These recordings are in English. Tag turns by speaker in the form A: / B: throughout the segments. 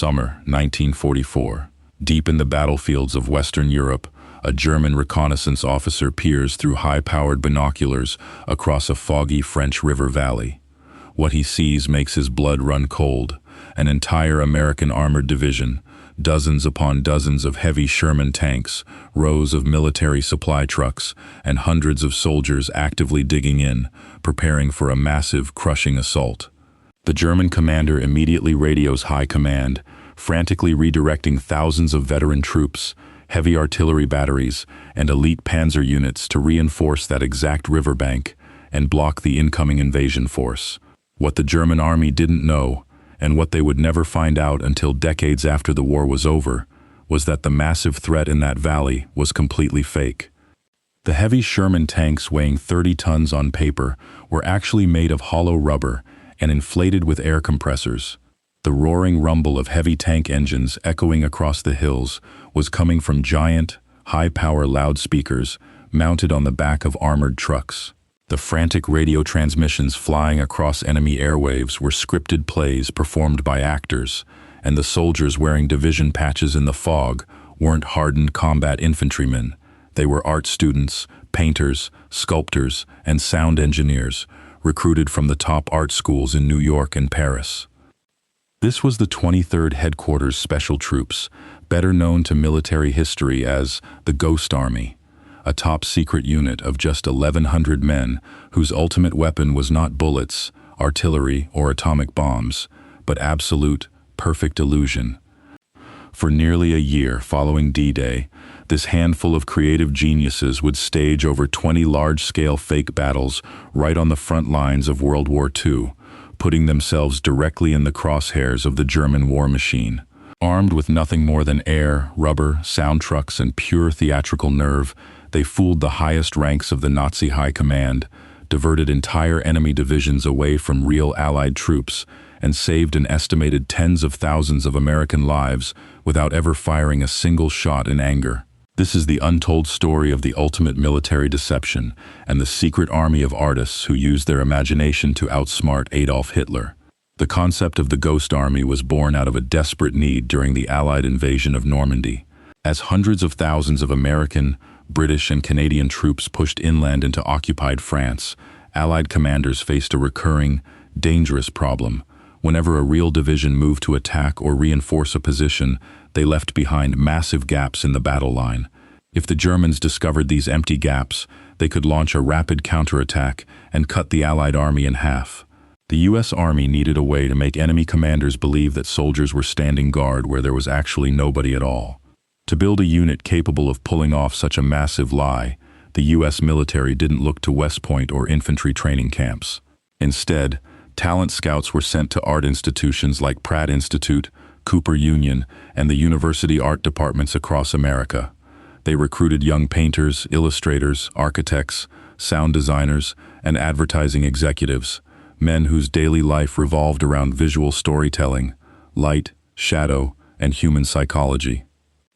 A: Summer 1944. Deep in the battlefields of Western Europe, a German reconnaissance officer peers through high-powered binoculars across a foggy French river valley. What he sees makes his blood run cold. An entire American armored division, dozens upon dozens of heavy Sherman tanks, rows of military supply trucks, and hundreds of soldiers actively digging in, preparing for a massive, crushing assault. The German commander immediately radios high command, frantically redirecting thousands of veteran troops, heavy artillery batteries, and elite panzer units to reinforce that exact riverbank and block the incoming invasion force. What the German army didn't know, and what they would never find out until decades after the war was over, was that the massive threat in that valley was completely fake. The heavy Sherman tanks weighing 30 tons on paper were actually made of hollow rubber and inflated with air compressors. The roaring rumble of heavy tank engines echoing across the hills was coming from giant, high-power loudspeakers mounted on the back of armored trucks. The frantic radio transmissions flying across enemy airwaves were scripted plays performed by actors, and the soldiers wearing division patches in the fog weren't hardened combat infantrymen. They were art students, painters, sculptors, and sound engineers, recruited from the top art schools in New York and Paris. This was the 23rd Headquarters Special Troops, better known to military history as the Ghost Army, a top-secret unit of just 1,100 men whose ultimate weapon was not bullets, artillery, or atomic bombs, but absolute, perfect illusion. For nearly a year following D-Day, this handful of creative geniuses would stage over 20 large-scale fake battles right on the front lines of World War II, putting themselves directly in the crosshairs of the German war machine. Armed with nothing more than air, rubber, sound trucks, and pure theatrical nerve, they fooled the highest ranks of the Nazi high command, diverted entire enemy divisions away from real Allied troops, and saved an estimated tens of thousands of American lives without ever firing a single shot in anger. This is the untold story of the ultimate military deception and the secret army of artists who used their imagination to outsmart Adolf Hitler. The concept of the Ghost Army was born out of a desperate need during the Allied invasion of Normandy. As hundreds of thousands of American, British, and Canadian troops pushed inland into occupied France, Allied commanders faced a recurring, dangerous problem. Whenever a real division moved to attack or reinforce a position, they left behind massive gaps in the battle line. If the Germans discovered these empty gaps, they could launch a rapid counterattack and cut the Allied army in half. The U.S. Army needed a way to make enemy commanders believe that soldiers were standing guard where there was actually nobody at all. To build a unit capable of pulling off such a massive lie, the U.S. military didn't look to West Point or infantry training camps. Instead, talent scouts were sent to art institutions like Pratt Institute, Cooper Union, and the university art departments across America. They recruited young painters, illustrators, architects, sound designers, and advertising executives, men whose daily life revolved around visual storytelling, light, shadow, and human psychology.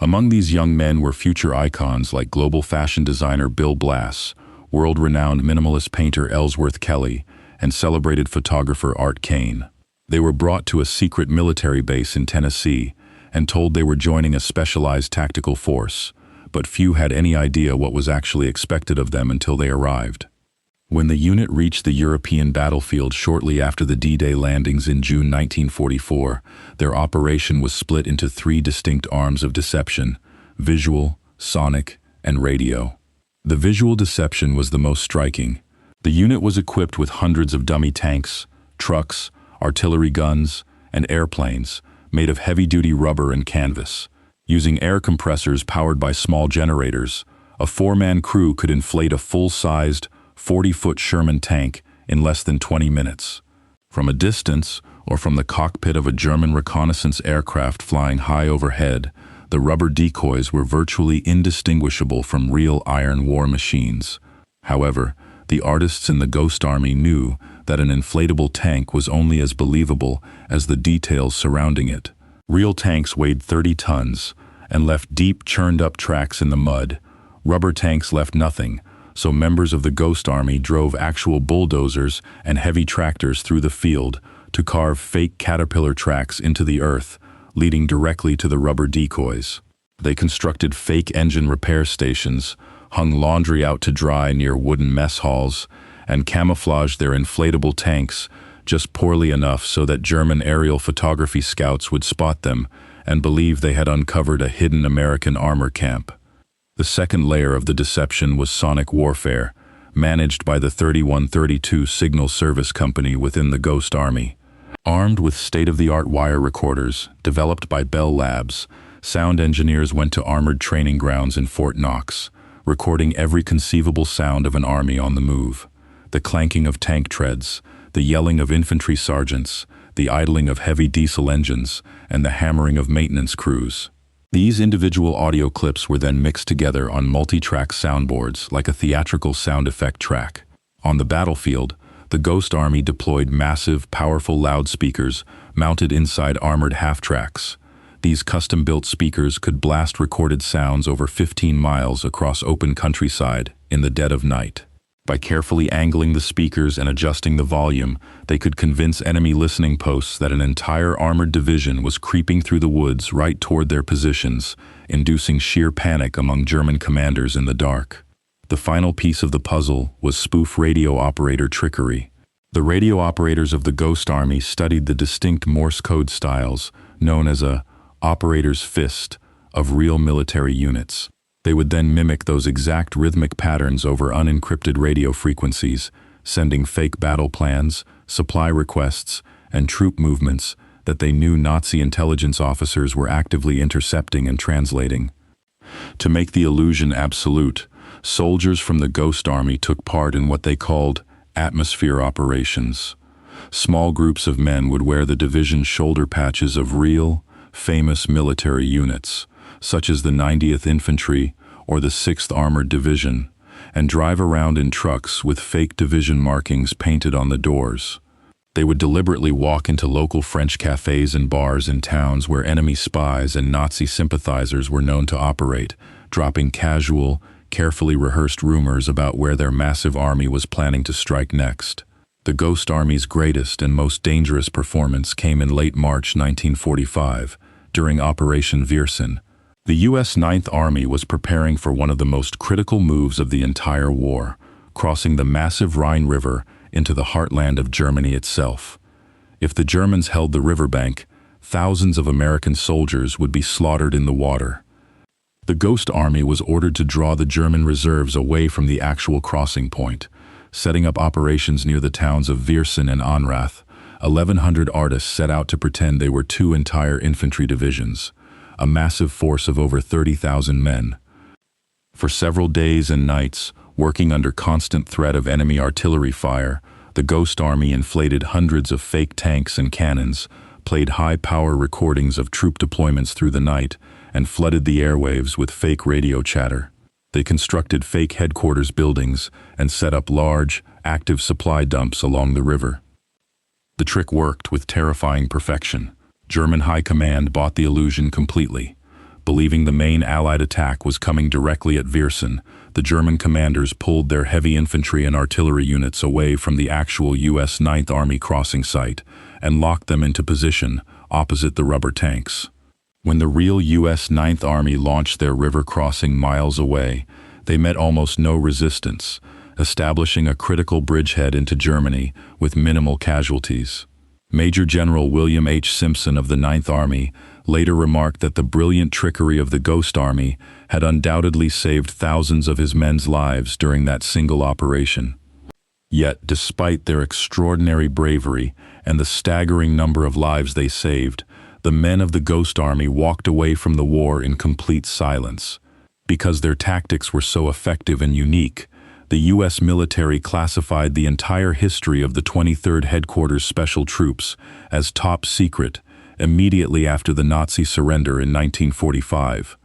A: Among these young men were future icons like global fashion designer Bill Blass, world-renowned minimalist painter Ellsworth Kelly, and celebrated photographer Art Kane. They were brought to a secret military base in Tennessee and told they were joining a specialized tactical force, but few had any idea what was actually expected of them until they arrived. When the unit reached the European battlefield shortly after the D-Day landings in June 1944, their operation was split into three distinct arms of deception: visual, sonic, and radio. The visual deception was the most striking. The unit was equipped with hundreds of dummy tanks, trucks, artillery guns, and airplanes made of heavy-duty rubber and canvas. Using air compressors powered by small generators, a four-man crew could inflate a full-sized, 40-foot Sherman tank in less than 20 minutes. From a distance, or from the cockpit of a German reconnaissance aircraft flying high overhead, the rubber decoys were virtually indistinguishable from real iron war machines. However, the artists in the Ghost Army knew that an inflatable tank was only as believable as the details surrounding it. Real tanks weighed 30 tons and left deep, churned-up tracks in the mud. Rubber tanks left nothing, so members of the Ghost Army drove actual bulldozers and heavy tractors through the field to carve fake caterpillar tracks into the earth, leading directly to the rubber decoys. They constructed fake engine repair stations, hung laundry out to dry near wooden mess halls, and camouflaged their inflatable tanks just poorly enough so that German aerial photography scouts would spot them and believe they had uncovered a hidden American armor camp. The second layer of the deception was sonic warfare, managed by the 3132 Signal Service Company within the Ghost Army. Armed with state-of-the-art wire recorders developed by Bell Labs, sound engineers went to armored training grounds in Fort Knox, recording every conceivable sound of an army on the move. The clanking of tank treads, the yelling of infantry sergeants, the idling of heavy diesel engines, and the hammering of maintenance crews. These individual audio clips were then mixed together on multi-track soundboards like a theatrical sound effect track. On the battlefield, the Ghost Army deployed massive, powerful loudspeakers mounted inside armored half-tracks. These custom-built speakers could blast recorded sounds over 15 miles across open countryside in the dead of night. By carefully angling the speakers and adjusting the volume, they could convince enemy listening posts that an entire armored division was creeping through the woods right toward their positions, inducing sheer panic among German commanders in the dark. The final piece of the puzzle was spoof radio operator trickery. The radio operators of the Ghost Army studied the distinct Morse code styles, known as a operator's fist, of real military units. They would then mimic those exact rhythmic patterns over unencrypted radio frequencies, sending fake battle plans, supply requests, and troop movements that they knew Nazi intelligence officers were actively intercepting and translating. To make the illusion absolute, soldiers from the Ghost Army took part in what they called atmosphere operations. Small groups of men would wear the division's shoulder patches of real, famous military units, such as the 90th Infantry or the 6th Armored Division, and drive around in trucks with fake division markings painted on the doors. They would deliberately walk into local French cafes and bars in towns where enemy spies and Nazi sympathizers were known to operate, dropping casual, carefully rehearsed rumors about where their massive army was planning to strike next. The Ghost Army's greatest and most dangerous performance came in late March 1945, during Operation Viersen. The U.S. Ninth Army was preparing for one of the most critical moves of the entire war, crossing the massive Rhine River into the heartland of Germany itself. If the Germans held the riverbank, thousands of American soldiers would be slaughtered in the water. The Ghost Army was ordered to draw the German reserves away from the actual crossing point, setting up operations near the towns of Viersen and Anrath. 1,100 artists set out to pretend they were two entire infantry divisions, a massive force of over 30,000 men. For several days and nights, working under constant threat of enemy artillery fire, the Ghost Army inflated hundreds of fake tanks and cannons, played high-power recordings of troop deployments through the night, and flooded the airwaves with fake radio chatter. They constructed fake headquarters buildings and set up large, active supply dumps along the river. The trick worked with terrifying perfection. German high command bought the illusion completely. Believing the main Allied attack was coming directly at Viersen, the German commanders pulled their heavy infantry and artillery units away from the actual U.S. Ninth Army crossing site and locked them into position opposite the rubber tanks. When the real U.S. Ninth Army launched their river crossing miles away, they met almost no resistance, establishing a critical bridgehead into Germany with minimal casualties. Major General William H. Simpson of the Ninth Army later remarked that the brilliant trickery of the Ghost Army had undoubtedly saved thousands of his men's lives during that single operation. Yet, despite their extraordinary bravery and the staggering number of lives they saved, the men of the Ghost Army walked away from the war in complete silence. Because their tactics were so effective and unique, the U.S. military classified the entire history of the 23rd Headquarters Special Troops as top secret immediately after the Nazi surrender in 1945.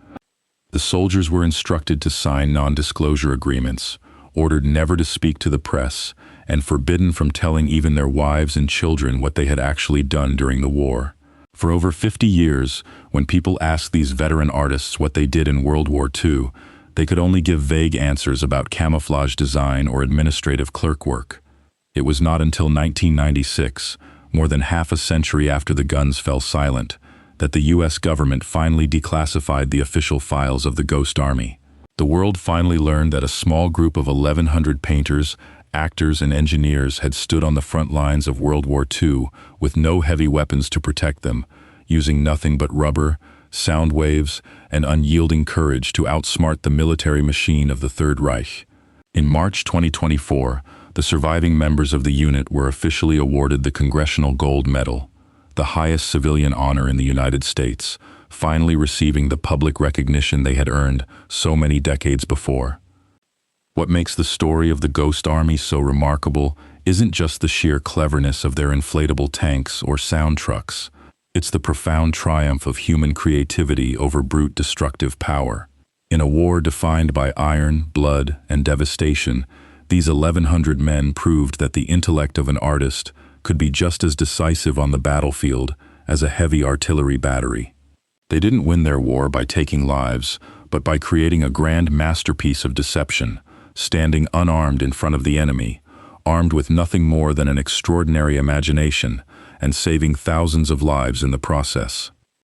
A: The soldiers were instructed to sign non-disclosure agreements, ordered never to speak to the press, and forbidden from telling even their wives and children what they had actually done during the war. For over 50 years, when people asked these veteran artists what they did in World War II, they could only give vague answers about camouflage design or administrative clerk work. It was not until 1996, more than half a century after the guns fell silent, that the US government finally declassified the official files of the Ghost Army. The world finally learned that a small group of 1,100 painters, actors, and engineers had stood on the front lines of World War II with no heavy weapons to protect them, using nothing but rubber, sound waves, and unyielding courage to outsmart the military machine of the Third Reich. In March 2024, the surviving members of the unit were officially awarded the Congressional Gold Medal, the highest civilian honor in the United States, finally receiving the public recognition they had earned so many decades before. What makes the story of the Ghost Army so remarkable isn't just the sheer cleverness of their inflatable tanks or sound trucks. It's the profound triumph of human creativity over brute destructive power. In a war defined by iron, blood, and devastation, these 1,100 men proved that the intellect of an artist could be just as decisive on the battlefield as a heavy artillery battery. They didn't win their war by taking lives, but by creating a grand masterpiece of deception, standing unarmed in front of the enemy, armed with nothing more than an extraordinary imagination, and saving thousands of lives in the process.